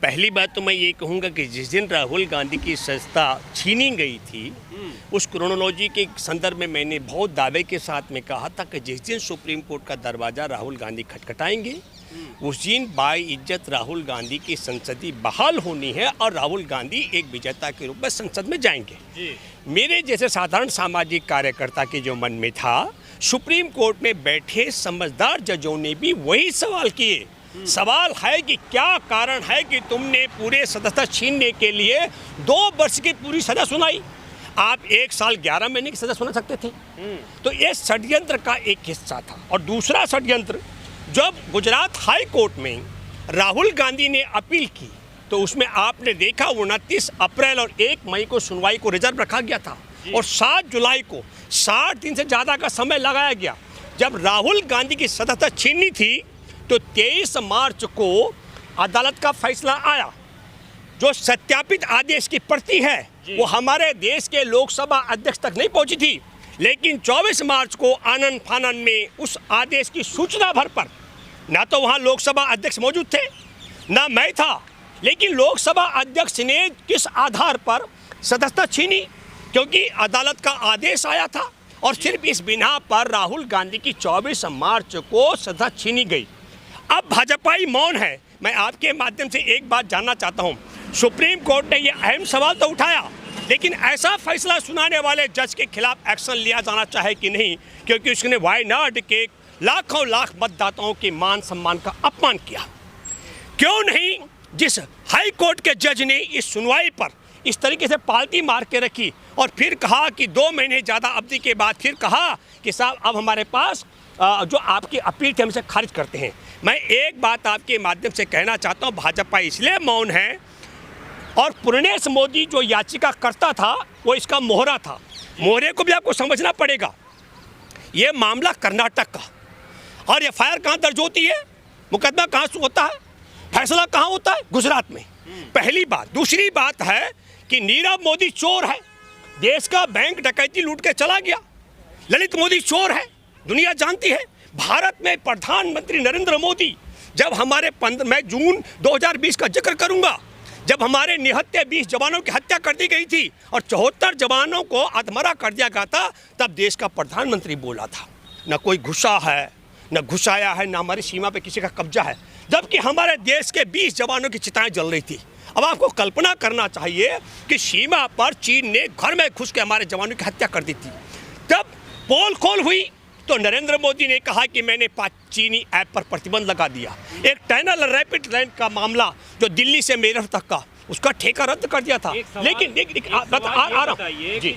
पहली बात तो मैं ये कहूँगा कि जिस दिन राहुल गांधी की सत्ता छीनी गई थी उस क्रोनोलॉजी के संदर्भ में मैंने बहुत दावे के साथ में कहा था कि जिस दिन सुप्रीम कोर्ट का दरवाज़ा राहुल गांधी खटखटाएंगे उस दिन बाई इज्जत राहुल गांधी की संसदीय बहाल होनी है और राहुल गांधी एक विजेता के रूप में संसद में जाएंगे। मेरे जैसे साधारण सामाजिक कार्यकर्ता के जो मन में था, सुप्रीम कोर्ट में बैठे समझदार जजों ने भी वही सवाल किए। सवाल है कि क्या कारण है कि तुमने पूरे सदस्यता छीनने के लिए 2 वर्ष की पूरी सजा सुनाई। आप 1 साल 11 महीने की सजा सुना सकते थे। तो ये षड्यंत्र का एक हिस्सा था। और दूसरा षड्यंत्र, जब गुजरात हाई कोर्ट में राहुल गांधी ने अपील की तो उसमें आपने देखा 29 अप्रैल और 1 मई को सुनवाई को रिजर्व रखा गया था और 7 जुलाई को 60 दिन से ज़्यादा का समय लगाया गया। जब राहुल गांधी की सदस्यता छीननी थी तो 23 मार्च को अदालत का फैसला आया। जो सत्यापित आदेश की प्रति है वो हमारे देश के लोकसभा अध्यक्ष तक नहीं पहुंची थी, लेकिन 24 मार्च को आनन फानन में उस आदेश की सूचना भर पर ना तो वहां लोकसभा अध्यक्ष मौजूद थे ना मैं था, लेकिन लोकसभा अध्यक्ष ने किस आधार पर सदस्यता छीनी? क्योंकि अदालत का आदेश आया था और सिर्फ इस बिना पर राहुल गांधी की 24 मार्च को सदस्यता छीनी गई। अब भाजपाई मौन है। मैं आपके माध्यम से एक बात जानना चाहता हूं, सुप्रीम कोर्ट ने यह अहम सवाल तो उठाया, लेकिन ऐसा फैसला सुनाने वाले जज के खिलाफ एक्शन लिया जाना चाहे कि नहीं, क्योंकि उसने वायनाड के लाखों लाख मतदाताओं के मान सम्मान का अपमान किया। क्यों नहीं जिस हाई कोर्ट के जज ने इस सुनवाई पर इस तरीके से पालती मार के रखी और फिर कहा कि 2 महीने ज़्यादा अवधि के बाद फिर कहा कि साहब अब हमारे पास जो आपकी अपील थी हम इसे खारिज करते हैं। मैं एक बात आपके माध्यम से कहना चाहता हूं, भाजपा इसलिए मौन है और पूर्णेश मोदी जो याचिका करता था वो इसका मोहरा था। मोहरे को भी आपको समझना पड़ेगा। ये मामला कर्नाटक का और एफआईआर कहाँ दर्ज होती है, मुकदमा कहाँ होता है, फैसला कहाँ होता है? गुजरात में। पहली बात। दूसरी बात है कि नीरव मोदी चोर है, देश का बैंक डकैती लूट के चला गया। ललित मोदी चोर है, दुनिया जानती है। भारत में प्रधानमंत्री नरेंद्र मोदी जब हमारे मैं जून 2020 का जिक्र करूंगा, जब हमारे निहत्थे 20 जवानों की हत्या कर दी गई थी और 74 जवानों को अधमरा कर दिया गया था, तब देश का प्रधानमंत्री बोला था न कोई घुसा है न घुसाया है, न हमारी सीमा पे किसी का कब्जा है, जबकि हमारे देश के 20 जवानों की चिताएं जल रही थी। अब आपको कल्पना करना चाहिए कि सीमा पर चीन ने घर में घुस के हमारे जवानों की हत्या कर दी थी। तब पोल खोल हुई तो नरेंद्र मोदी ने कहा कि मैंने चीनी ऐप पर प्रतिबंध लगा दिया। एक टनल रैपिड रेल का मामला जो दिल्ली से मेरठ तक का, उसका ठेका रद्द कर दिया था। लेकिन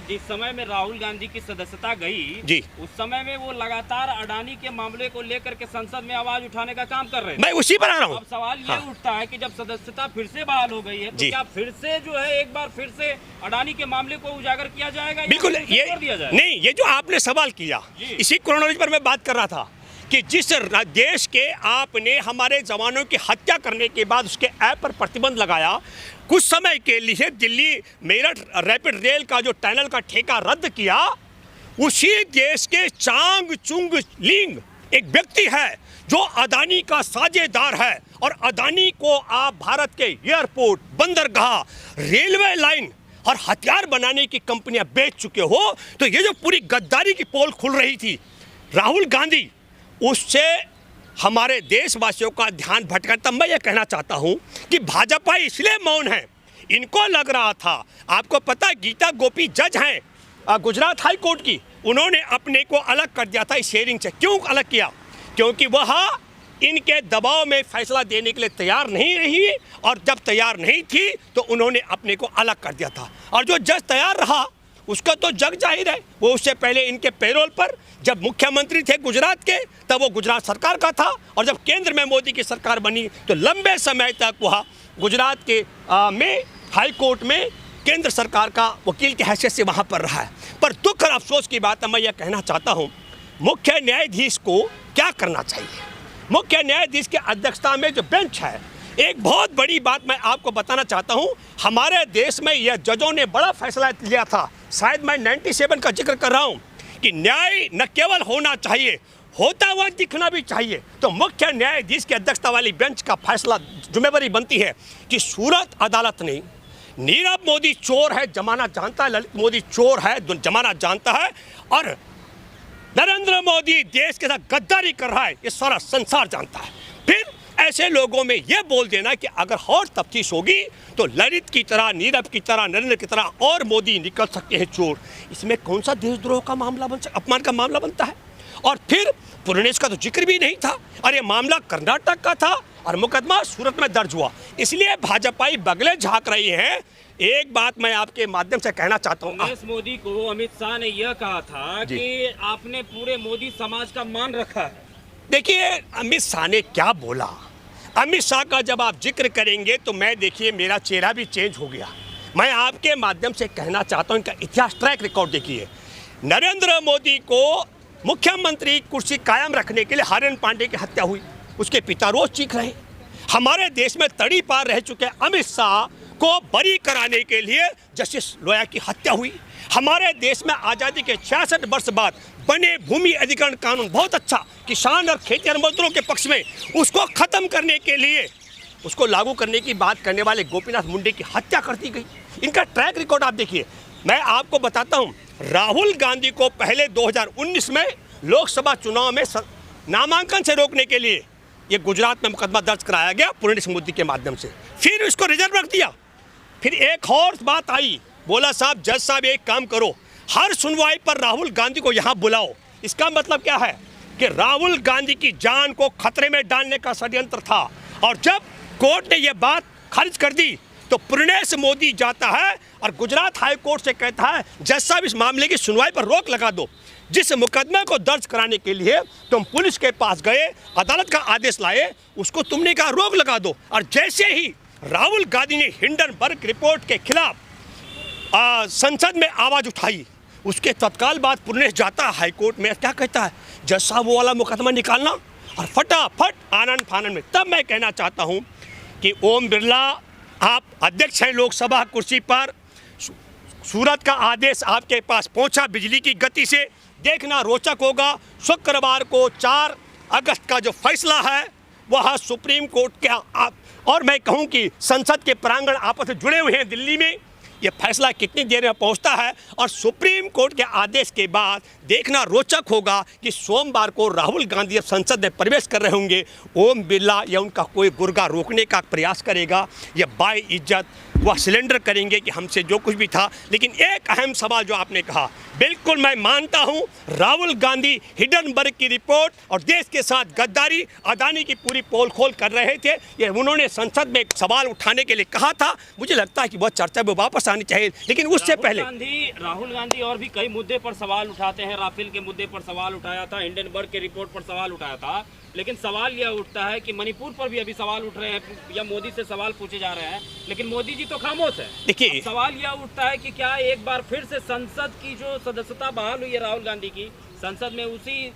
जिस समय में राहुल गांधी की सदस्यता गई उस समय में वो लगातार अडानी के मामले को लेकर के संसद में आवाज उठाने का काम कर रहे हैं। मैं उसी पर आ रहा हूँ। अब सवाल ये उठता है कि जब सदस्यता फिर से बहाल हो गई है तो क्या फिर से जो है एक बार फिर से अडानी के मामले को उजागर किया जाएगा? बिल्कुल नहीं, ये जो आपने सवाल किया इसी क्रोनोलॉजी पर मैं बात कर रहा था कि जिस देश के आपने हमारे जवानों की हत्या करने के बाद उसके ऐप पर प्रतिबंध लगाया, कुछ समय के लिए दिल्ली मेरठ रैपिड रेल का जो टनल का ठेका रद्द किया, उसी देश के चांग चुंग लिंग एक व्यक्ति है जो अदानी का साझेदार है और अदानी को आप भारत के एयरपोर्ट, बंदरगाह, रेलवे लाइन और हथियार बनाने की कंपनियां बेच चुके हो। तो ये जो पूरी गद्दारी की पोल खुल रही थी राहुल गांधी, उससे हमारे देशवासियों का ध्यान भटका। तब मैं ये कहना चाहता हूं कि भाजपा इसलिए मौन है, इनको लग रहा था, आपको पता गीता गोपी जज हैं गुजरात हाई कोर्ट की, उन्होंने अपने को अलग कर दिया था इस हेयरिंग से। क्यों अलग किया? क्योंकि वह इनके दबाव में फैसला देने के लिए तैयार नहीं रही और जब तैयार नहीं थी तो उन्होंने अपने को अलग कर दिया था। और जो जज तैयार रहा उसका तो जग जाहिर है, वो उससे पहले इनके पेरोल पर जब मुख्यमंत्री थे गुजरात के तब वो गुजरात सरकार का था और जब केंद्र में मोदी की सरकार बनी तो लंबे समय तक वह गुजरात के में हाई कोर्ट में केंद्र सरकार का वकील की हैसियत से वहाँ पर रहा है। पर दुख और अफसोस की बात है, मैं ये कहना चाहता हूँ मुख्य न्यायाधीश को क्या करना चाहिए। मुख्य न्यायाधीश की अध्यक्षता में जो बेंच है, एक बहुत बड़ी बात मैं आपको बताना चाहता हूँ, हमारे देश में यह जजों ने बड़ा फैसला लिया था, शायद मैं 97 का जिक्र कर रहा हूँ कि न्याय न केवल होना चाहिए होता हुआ दिखना भी चाहिए। तो मुख्य न्यायाधीश की अध्यक्षता वाली बेंच का फैसला जिम्मेवारी बनती है कि सूरत अदालत ने नीरव मोदी चोर है, जमाना जानता है, ललित मोदी चोर है, जमाना जानता है, और नरेंद्र मोदी देश के साथ गद्दारी कर रहा है, ये सारा संसार जानता है। फिर ऐसे लोगों में यह बोल देना कि अगर और तफ्तीश होगी तो ललित की तरह, नीरव की तरह, नरेंद्र की तरह और मोदी निकल सकते हैं चोर, इसमें कौन सा देशद्रोह का मामला बन सकता, अपमान का मामला बनता है। और फिर पुरनेश का तो जिक्र भी नहीं था, और ये मामला कर्नाटक का था और मुकदमा सूरत में दर्ज हुआ, इसलिए भाजपाई बगले झांक रही हैं। एक बात मैं आपके माध्यम से कहना चाहता हूँ, मोदी को अमित शाह ने यह कहा था कि आपने पूरे मोदी समाज का मान रखा है। देखिए अमित शाह ने क्या बोला, अमित शाह का जब आप जिक्र करेंगे तो मैं, देखिए मेरा चेहरा भी चेंज हो गया। मैं आपके माध्यम से कहना चाहता हूँ, इनका इतिहास, ट्रैक रिकॉर्ड देखिए। नरेंद्र मोदी को मुख्यमंत्री कुर्सी कायम रखने के लिए हरेन पांडे की हत्या हुई, उसके पिता रोज चीख रहे। हमारे देश में तड़ी पार रह चुके अमित शाह को बरी कराने के लिए जस्टिस लोया की हत्या हुई। हमारे देश में आज़ादी के 66 वर्ष बाद बने भूमि अधिग्रहण कानून बहुत अच्छा, किसान और खेती मजदूरों के पक्ष में, उसको खत्म करने के लिए, उसको लागू करने की बात करने वाले गोपीनाथ मुंडे की हत्या कर दी गई। इनका ट्रैक रिकॉर्ड आप देखिए। मैं आपको बताता हूँ, राहुल गांधी को पहले 2019 में लोकसभा चुनाव में नामांकन से रोकने के लिए ये गुजरात में मुकदमा दर्ज कराया गया पुरनेश मोदी के माध्यम से, फिर इसको रिजर्व रख दिया। फिर एक और बात आई, बोला साहब, जज साहब एक काम करो, हर सुनवाई पर राहुल गांधी को यहाँ बुलाओ। इसका मतलब क्या है कि राहुल गांधी की जान को खतरे में डालने का षड्यंत्र था। और जब कोर्ट ने यह बात खारिज कर दी तो पुरनेश मोदी जाता है और गुजरात हाई कोर्ट से कहता है, जज साहब इस मामले की सुनवाई पर रोक लगा दो। जिस मुकदमे को दर्ज कराने के लिए तुम पुलिस के पास गए, अदालत का आदेश लाए, उसको तुमने कहा रोक लगा दो। और जैसे ही राहुल गांधी ने हिंडनबर्ग रिपोर्ट के खिलाफ संसद में आवाज़ उठाई, उसके तत्काल बाद पुरनेश जाता है हाई कोर्ट में, क्या कहता है, जज साहब वो वाला मुकदमा निकालना, और फटाफट आनंद फानन में। तब मैं कहना चाहता हूँ कि ओम बिरला, आप अध्यक्ष हैं लोकसभा कुर्सी पर, सूरत का आदेश आपके पास पहुंचा बिजली की गति से, देखना रोचक होगा। शुक्रवार को 4 अगस्त का जो फैसला है वह सुप्रीम कोर्ट के और मैं कहूं कि संसद के प्रांगण आपस में जुड़े हुए हैं दिल्ली में, ये फैसला कितनी देर में पहुंचता है। और सुप्रीम कोर्ट के आदेश के बाद देखना रोचक होगा कि सोमवार को राहुल गांधी जब संसद में प्रवेश कर रहे होंगे, ओम बिरला या उनका कोई गुर्गा रोकने का प्रयास करेगा या बाय इज्जत वह सिलेंडर करेंगे कि हमसे जो कुछ भी था। लेकिन एक अहम सवाल जो आपने कहा, बिल्कुल मैं मानता हूं, राहुल गांधी हिंडनबर्ग की रिपोर्ट और देश के साथ गद्दारी, अदानी की पूरी पोल खोल कर रहे थे। ये उन्होंने संसद में एक सवाल उठाने के लिए कहा था, मुझे लगता है कि वह चर्चा में वापस आनी चाहिए। लेकिन उससे पहले राहुल गांधी और भी कई मुद्दे पर सवाल उठाते हैं। राफेल के मुद्दे पर सवाल उठाया था, हिंडनबर्ग के रिपोर्ट पर सवाल उठाया था, लेकिन सवाल यह उठता है कि मणिपुर पर भी अभी सवाल उठ रहे हैं या मोदी से सवाल पूछे जा रहे हैं, लेकिन मोदी जी तो खामोश है। देखिए सवाल यह उठता है कि क्या एक बार फिर से संसद की जो सदस्यता बहाल हुई है राहुल गांधी की, संसद में उसी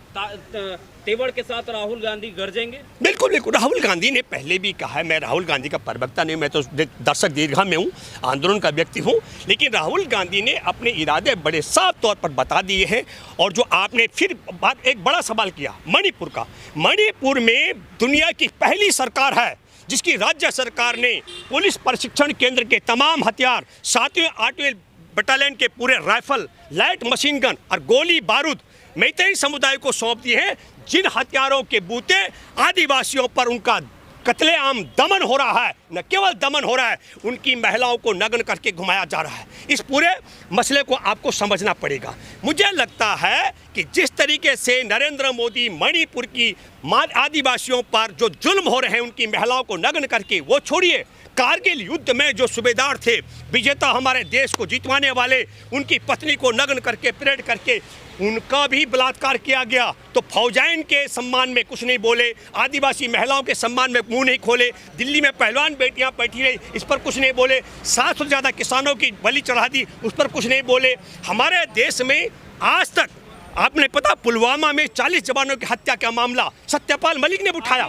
तेवर के साथ राहुल गांधी गरजेंगे? बिल्कुल बिल्कुल। राहुल गांधी ने पहले भी कहा है, मैं राहुल गांधी का प्रवक्ता नहीं, मैं तो दर्शक दीर्घा में हूँ, आंदोलन का व्यक्ति हूँ, लेकिन राहुल गांधी ने अपने इरादे बड़े साफ तौर पर बता दिए हैं। और जो आपने फिर बात, एक बड़ा सवाल किया मणिपुर का, मणिपुर में दुनिया की पहली सरकार है जिसकी राज्य सरकार ने पुलिस प्रशिक्षण केंद्र के तमाम हथियार, 7वें 8वें बटालियन के पूरे राइफल, लाइट मशीन गन और गोली बारूद मैतेई समुदाय को सौंप दिए हैं। जिन हथियारों के बूते आदिवासियों पर उनका कत्लेआम दमन हो रहा है, न केवल दमन हो रहा है, उनकी महिलाओं को नग्न करके घुमाया जा रहा है। इस पूरे मसले को आपको समझना पड़ेगा। मुझे लगता है कि जिस तरीके से नरेंद्र मोदी मणिपुर की आदिवासियों पर जो जुल्म हो रहे हैं, उनकी महिलाओं को नग्न करके, वो छोड़िए, कारगिल युद्ध में जो सूबेदार थे, विजेता हमारे देश को जितवाने वाले, उनकी पत्नी को नग्न करके, परेड करके उनका भी बलात्कार किया गया, तो फौजाइन के सम्मान में कुछ नहीं बोले, आदिवासी महिलाओं के सम्मान में मुंह नहीं खोले, दिल्ली में पहलवान बेटियां बैठी रही, इस पर कुछ नहीं बोले, 700 से ज़्यादा किसानों की बलि चढ़ा दी, उस पर कुछ नहीं बोले। हमारे देश में आज तक, आपने पता, पुलवामा में 40 जवानों की हत्या का मामला सत्यपाल मलिक ने उठाया।